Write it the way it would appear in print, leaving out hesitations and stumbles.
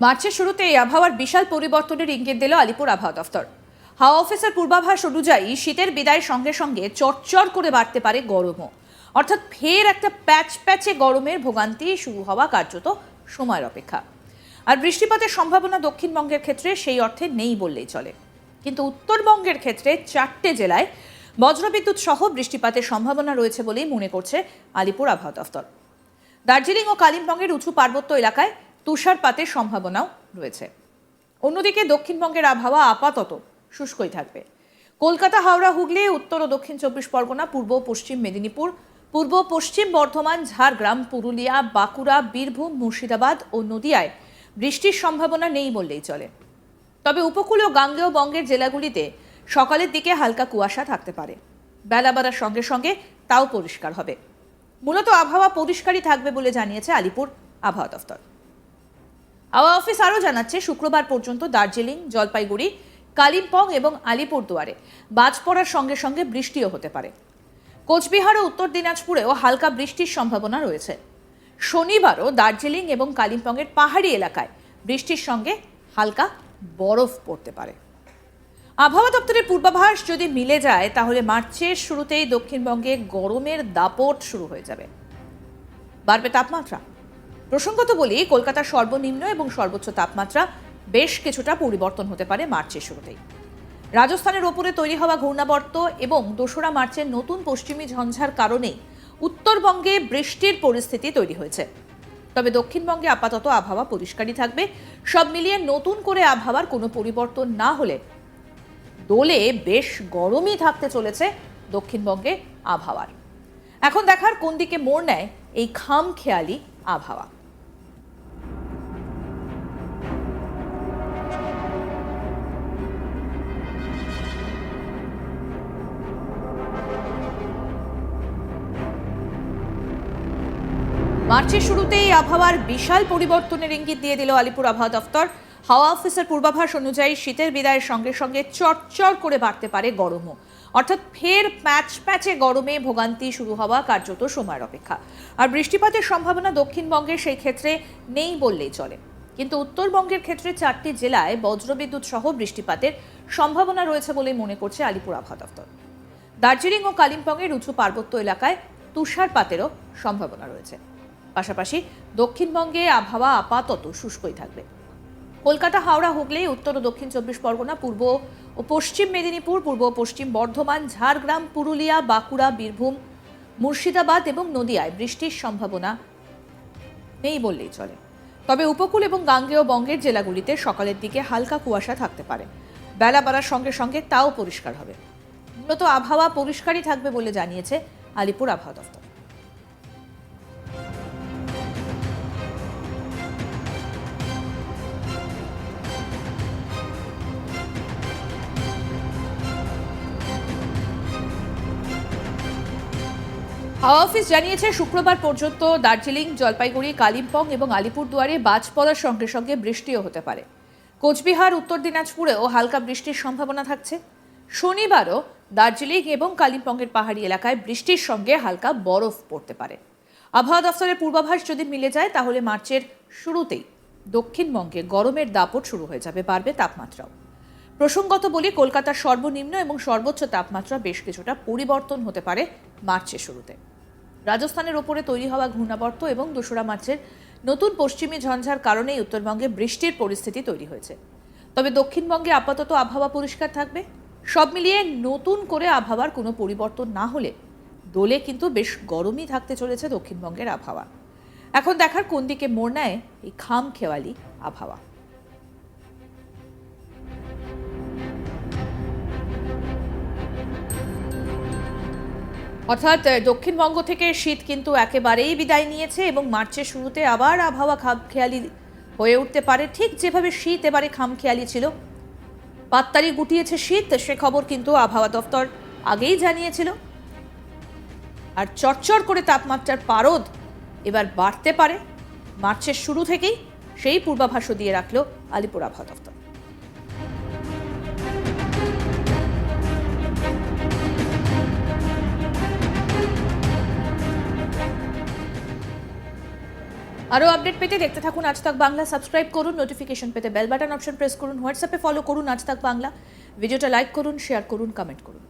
মার্চের শুরুতেই আবহাওয়ার বিশাল পরিবর্তনের ইঙ্গিত দিল আলিপুর আবহাওয়া দফতর। হাওয়া অফিসের পূর্বাভাস অনুযায়ী শীতের বিদায়ের সঙ্গে সঙ্গে চটচট করে বাড়তে পারে গরমও। অর্থাৎ ফের একটা প্যাচে গরমের ভোগান্তি শুরু হওয়া কার্যত সময়ের অপেক্ষা। আর বৃষ্টিপাতের সম্ভাবনা দক্ষিণবঙ্গের ক্ষেত্রে সেই অর্থে নেই বললেই চলে। কিন্তু উত্তরবঙ্গের ক্ষেত্রে 4টে জেলায় বজ্রবিদ্যুৎ সহ বৃষ্টিপাতের সম্ভাবনা রয়েছে বলেই মনে করছে আলিপুর আবহাওয়া দফতর। দার্জিলিং ও কালিম্পংয়ের উঁচু পার্বত্য এলাকায় তুষারপাতের সম্ভাবনাও রয়েছে। অন্যদিকে দক্ষিণবঙ্গের আবহাওয়া আপাতত শুষ্কই থাকবে। কলকাতা, হাওড়া, হুগলি, উত্তর ও দক্ষিণ 24 পরগনা, পূর্ব ও পশ্চিম মেদিনীপুর, পূর্ব পশ্চিম বর্ধমান, ঝাড়গ্রাম, পুরুলিয়া, বাঁকুড়া, বীরভূম, মুর্শিদাবাদ ও নদিয়ায় বৃষ্টির সম্ভাবনা নেই বললেই চলে। তবে উপকূল ও গাঙ্গেয় বঙ্গের জেলাগুলিতে সকালের দিকে হালকা কুয়াশা থাকতে পারে। বেলা বাড়ার সঙ্গে সঙ্গে তাও পরিষ্কার হবে। মূলত আবহাওয়া পরিষ্কারই থাকবে বলে জানিয়েছে আলিপুর আবহাওয়া দফতর। হাওয়া অফিস আরও জানাচ্ছে, শুক্রবার পর্যন্ত দার্জিলিং, জলপাইগুড়ি, কালিম্পং এবং আলিপুরদুয়ারে বাজ পড়ার সঙ্গে সঙ্গে বৃষ্টিও হতে পারে। কোচবিহার ও উত্তর দিনাজপুরেও হালকা বৃষ্টির সম্ভাবনা রয়েছে। শনিবারও দার্জিলিং এবং কালিম্পংয়ের পাহাড়ি এলাকায় বৃষ্টির সঙ্গে হালকা বরফ পড়তে পারে। আবহাওয়া দপ্তরের পূর্বাভাস যদি মিলে যায়, তাহলে মার্চের শুরুতেই দক্ষিণবঙ্গে গরমের দাপট শুরু হয়ে যাবে। বাড়বে তাপমাত্রা। প্রসঙ্গত বলি, কলকাতার সর্বনিম্ন এবং সর্বোচ্চ তাপমাত্রা বেশ কিছুটা পরিবর্তন হতে পারে মার্চের শুরুতেই। রাজস্থানের ওপরে তৈরি হওয়া ঘূর্ণাবর্ত এবং 2রা মার্চের নতুন পশ্চিমী ঝঞ্ঝার কারণেই উত্তরবঙ্গে বৃষ্টির পরিস্থিতি তৈরি হয়েছে। তবে দক্ষিণবঙ্গে আপাতত আবহাওয়া পরিষ্কারই থাকবে। সব মিলিয়ে নতুন করে আবহাওয়ার কোনো পরিবর্তন না হলে দোলে বেশ গরমই থাকতে চলেছে দক্ষিণবঙ্গে আবহাওয়ার। এখন দেখার কোন দিকে মোড় নেয় এই খামখেয়ালি আবহাওয়া। মার্চের শুরুতেই আবহাওয়ার বিশাল পরিবর্তনের ইঙ্গিত দিয়ে দিল আলিপুর আবহাওয়া দফতর। হাওয়া অফিসের পূর্বাভাস অনুযায়ী শীতের বিদায়ের সঙ্গে সঙ্গে চটচট করে বাড়তে পারে গরমও। অর্থাৎ ফের প্যাচে গরমে ভোগান্তি শুরু হওয়া কার্যত সময়ের অপেক্ষা। আর বৃষ্টিপাতের সম্ভাবনা দক্ষিণবঙ্গে সেই ক্ষেত্রে নেই বললেই চলে। কিন্তু উত্তরবঙ্গের ক্ষেত্রে 4টি জেলায় বজ্রবিদ্যুৎ সহ বৃষ্টিপাতের সম্ভাবনা রয়েছে বলে মনে করছে আলিপুর আবহাওয়া দফতর। দার্জিলিং ও কালিম্পংয়ের উঁচু পার্বত্য এলাকায় তুষারপাতেরও সম্ভাবনা রয়েছে। পাশাপাশি দক্ষিণবঙ্গে আবহাওয়া আপাতত শুষ্কই থাকবে। কলকাতা, হাওড়া, হুগলি, উত্তর ও দক্ষিণ 24 পরগনা, পূর্ব ও পশ্চিম মেদিনীপুর, পূর্ব ও পশ্চিম বর্ধমান, ঝাড়গ্রাম, পুরুলিয়া, বাঁকুড়া, বীরভূম, মুর্শিদাবাদ এবং নদিয়ায় বৃষ্টির সম্ভাবনা নেই বললেই চলে। তবে উপকূল এবং গাঙ্গেয় বঙ্গের জেলাগুলিতে সকালের দিকে হালকা কুয়াশা থাকতে পারে। বেলা বাড়ার সঙ্গে সঙ্গে তাও পরিষ্কার হবে। মূলত আবহাওয়া পরিষ্কারই থাকবে বলে জানিয়েছে আলিপুর আবহাওয়া দফতর। হাওয়া অফিস জানিয়েছে, শুক্রবার পর্যন্ত দার্জিলিং, জলপাইগুড়ি, কালিম্পং এবং আলিপুরদুয়ারে বাজ পড়ার সঙ্গে সঙ্গে বৃষ্টিও হতে পারে। কোচবিহার, উত্তর দিনাজপুরেও হালকা বৃষ্টির সম্ভাবনা থাকছে। শনিবারও দার্জিলিং এবং কালিম্পংয়ের পাহাড়ি এলাকায় বৃষ্টির সঙ্গে হালকা বরফ পড়তে পারে। আবহাওয়া দফতরের পূর্বাভাস যদি মিলে যায়, তাহলে মার্চের শুরুতেই দক্ষিণবঙ্গে গরমের দাপট শুরু হয়ে যাবে, বাড়বে তাপমাত্রাও। প্রসঙ্গত বলি, কলকাতার সর্বনিম্ন এবং সর্বোচ্চ তাপমাত্রা বেশ কিছুটা পরিবর্তন হতে পারে মার্চের শুরুতে। রাজস্থানের ওপরে তৈরি হওয়া ঘূর্ণাবর্ত এবং 2রা মার্চের নতুন পশ্চিমী ঝঞ্ঝার কারণেই উত্তরবঙ্গে বৃষ্টির পরিস্থিতি তৈরি হয়েছে। তবে দক্ষিণবঙ্গে আপাতত আবহাওয়া পরিষ্কার থাকবে। সব মিলিয়ে নতুন করে আবহাওয়ার কোনো পরিবর্তন না হলে দোলে কিন্তু বেশ গরমই থাকতে চলেছে দক্ষিণবঙ্গের আবহাওয়া। এখন দেখার কোন দিকে মোড় নেয় এই খামখেয়ালি আবহাওয়া। অর্থাৎ দক্ষিণবঙ্গ থেকে শীত কিন্তু একেবারেই বিদায় নিয়েছে এবং মার্চের শুরুতে আবার আবহাওয়া খামখেয়ালি হয়ে উঠতে পারে। ঠিক যেভাবে শীত এবারে খামখেয়ালি ছিল, পাততাড়ি গুটিয়েছে শীত, সে খবর কিন্তু আবহাওয়া দফতর আগেই জানিয়েছিল। আর চটচট করে তাপমাত্রার পারদ এবার বাড়তে পারে মার্চের শুরু থেকেই, সেই পূর্বাভাসও দিয়ে রাখলো আলিপুর আবহাওয়া দফতর। আরও আপডেট পেতে দেখতে থাকুন আজ তাক বাংলা। সাবস্ক্রাইব করুন, নোটিফিকেশন পেতে বেল বাটন অপশন প্রেস করুন, হোয়াটসঅ্যাপে ফলো করুন আজ তাক বাংলা। ভিডিওটা লাইক করুন, শেয়ার করুন, কমেন্ট করুন।